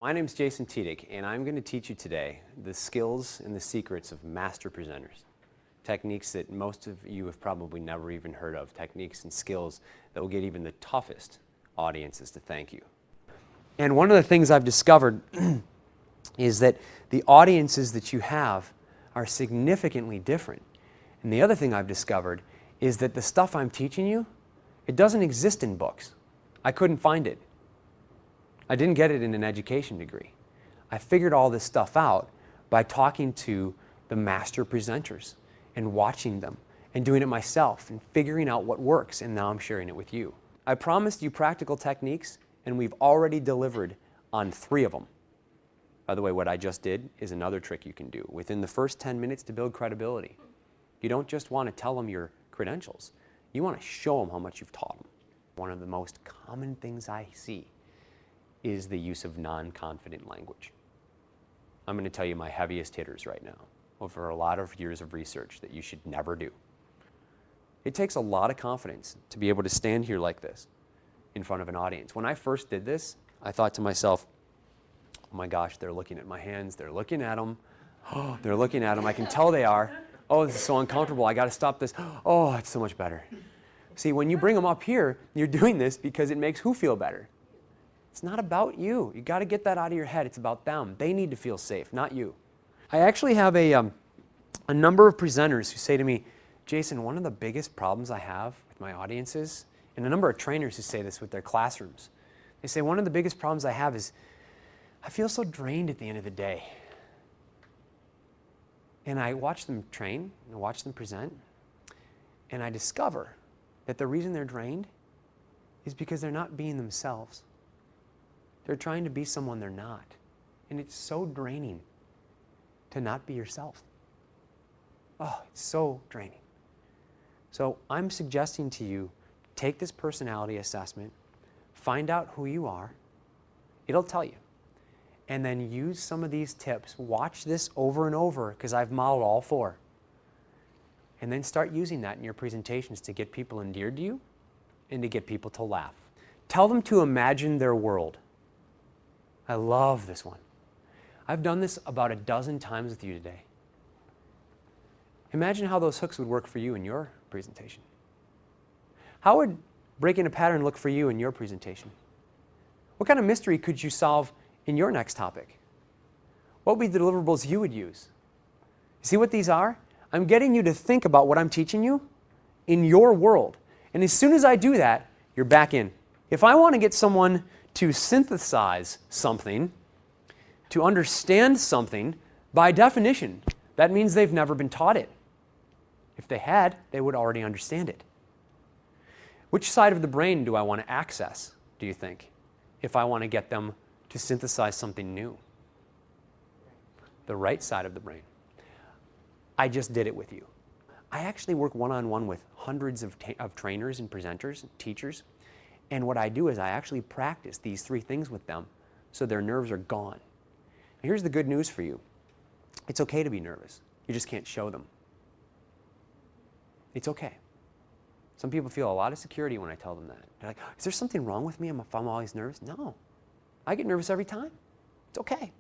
My name's Jason Tiedick, and I'm going to teach you today the skills and the secrets of master presenters. Techniques that most of you have probably never even heard of, techniques and skills that will get even the toughest audiences to thank you. And one of the things I've discovered is that the audiences that you have are significantly different. And the other thing I've discovered is that the stuff I'm teaching you, it doesn't exist in books. I couldn't find it. I didn't get it in an education degree. I figured all this stuff out by talking to the master presenters and watching them and doing it myself and figuring out what works, and now I'm sharing it with you. I promised you practical techniques, and we've already delivered on 3 of them. By the way, what I just did is another trick you can do within the first 10 minutes to build credibility. You don't just want to tell them your credentials. You want to show them how much you've taught them. One of the most common things I see is the use of non-confident language. I'm going to tell you my heaviest hitters right now over a lot of years of research that you should never do. It takes a lot of confidence to be able to stand here like this in front of an audience. When I first did this, I thought to myself, oh my gosh, they're looking at my hands, they're looking at them, oh, they're looking at them, I can tell they are. Oh, this is so uncomfortable, I got to stop this. Oh, it's so much better. See, when you bring them up here, you're doing this because it makes who feel better? It's not about you. You got to get that out of your head. It's about them. They need to feel safe, not you. I actually have a number of presenters who say to me, Jason, one of the biggest problems I have with my audiences, and a number of trainers who say this with their classrooms, they say one of the biggest problems I have is I feel so drained at the end of the day. And I watch them train, and I watch them present, and I discover that the reason they're drained is because they're not being themselves. They're trying to be someone they're not. And it's so draining to not be yourself. Oh, it's so draining. So I'm suggesting to you, take this personality assessment, find out who you are. It'll tell you. And then use some of these tips. Watch this over and over, because I've modeled all 4. And then start using that in your presentations to get people endeared to you and to get people to laugh. Tell them to imagine their world. I love this one. I've done this about a dozen times with you today. Imagine how those hooks would work for you in your presentation. How would breaking a pattern look for you in your presentation? What kind of mystery could you solve in your next topic? What would be the deliverables you would use? See what these are? I'm getting you to think about what I'm teaching you in your world. And as soon as I do that, you're back in. If I want to get someone to synthesize something, to understand something, by definition, that means they've never been taught it. If they had, they would already understand it. Which side of the brain do I want to access, do you think, if I want to get them to synthesize something new? The right side of the brain. I just did it with you. I actually work one-on-one with hundreds of trainers and presenters and teachers. And what I do is I actually practice these 3 things with them so their nerves are gone. And here's the good news for you. It's okay to be nervous. You just can't show them. It's okay. Some people feel a lot of security when I tell them that. They're like, is there something wrong with me if I'm always nervous? No. I get nervous every time. It's okay.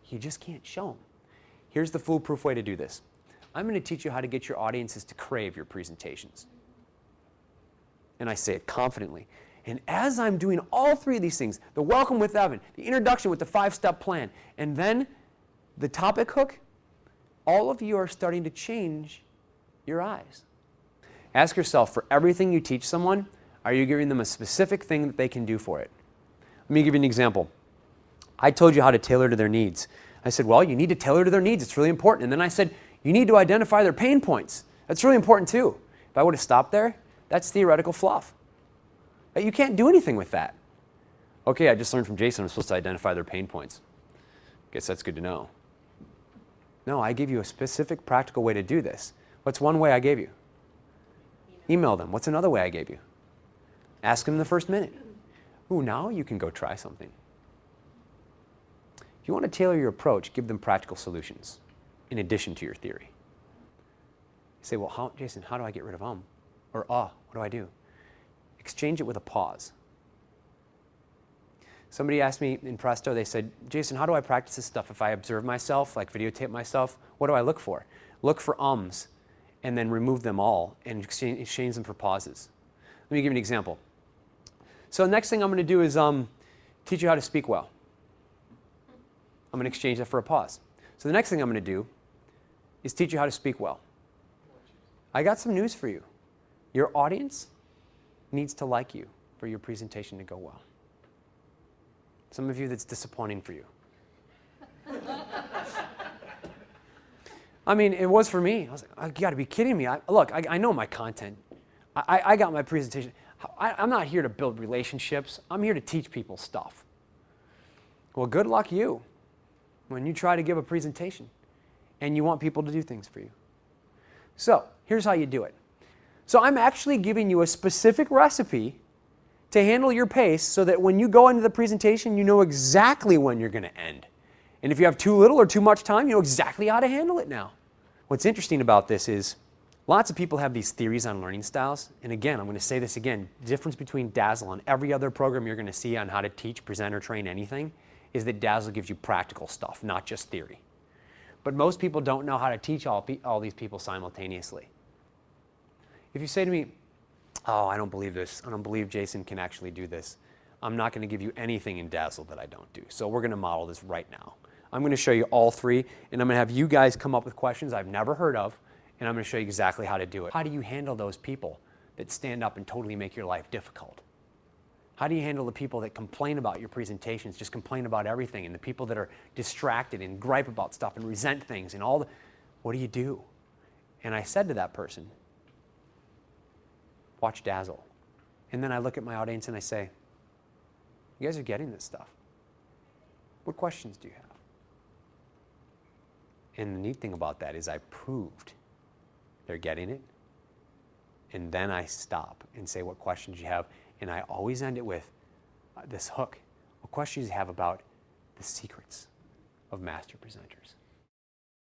You just can't show them. Here's the foolproof way to do this. I'm going to teach you how to get your audiences to crave your presentations. And I say it confidently. And as I'm doing all 3 of these things, the welcome with Evan, the introduction with the 5-step plan, and then the topic hook, all of you are starting to change your eyes. Ask yourself, for everything you teach someone, are you giving them a specific thing that they can do for it? Let me give you an example. I told you how to tailor to their needs. I said, well, you need to tailor to their needs. It's really important. And then I said, you need to identify their pain points. That's really important too. If I would have stopped there, that's theoretical fluff. You can't do anything with that. Okay, I just learned from Jason I'm supposed to identify their pain points. Guess that's good to know. No, I gave you a specific practical way to do this. What's one way I gave you? Email them. What's another way I gave you? Ask them in the first minute. Ooh, now you can go try something. If you want to tailor your approach, give them practical solutions in addition to your theory. You say, well, Jason, how do I get rid of Or what do I do? Exchange it with a pause. Somebody asked me in Presto, they said, Jason, how do I practice this stuff? If I observe myself, like videotape myself, what do I look for? Look for ums, and then remove them all and exchange them for pauses. Let me give you an example. So the next thing I'm going to do is teach you how to speak well. I'm going to exchange that for a pause. So the next thing I'm going to do is teach you how to speak well. I got some news for you. Your audience needs to like you for your presentation to go well. Some of you, that's disappointing for you. I mean, it was for me. I was like, you got to be kidding me. Look, I know my content. I got my presentation. I'm not here to build relationships. I'm here to teach people stuff. Well, good luck you when you try to give a presentation and you want people to do things for you. So here's how you do it. So I'm actually giving you a specific recipe to handle your pace so that when you go into the presentation, you know exactly when you're going to end. And if you have too little or too much time, you know exactly how to handle it now. What's interesting about this is lots of people have these theories on learning styles. And again, I'm going to say this again, the difference between Dazzle and every other program you're going to see on how to teach, present, or train anything is that Dazzle gives you practical stuff, not just theory. But most people don't know how to teach all these people simultaneously. If you say to me, oh, I don't believe this. I don't believe Jason can actually do this. I'm not going to give you anything in Dazzle that I don't do. So we're going to model this right now. I'm going to show you all three, and I'm going to have you guys come up with questions I've never heard of, and I'm going to show you exactly how to do it. How do you handle those people that stand up and totally make your life difficult? How do you handle the people that complain about your presentations, just complain about everything, and the people that are distracted and gripe about stuff and resent things and all the, what do you do? And I said to that person, watch Dazzle. And then I look at my audience and I say, you guys are getting this stuff. What questions do you have? And the neat thing about that is I proved they're getting it. And then I stop and say, what questions you have? And I always end it with this hook. What questions do you have about the secrets of master presenters?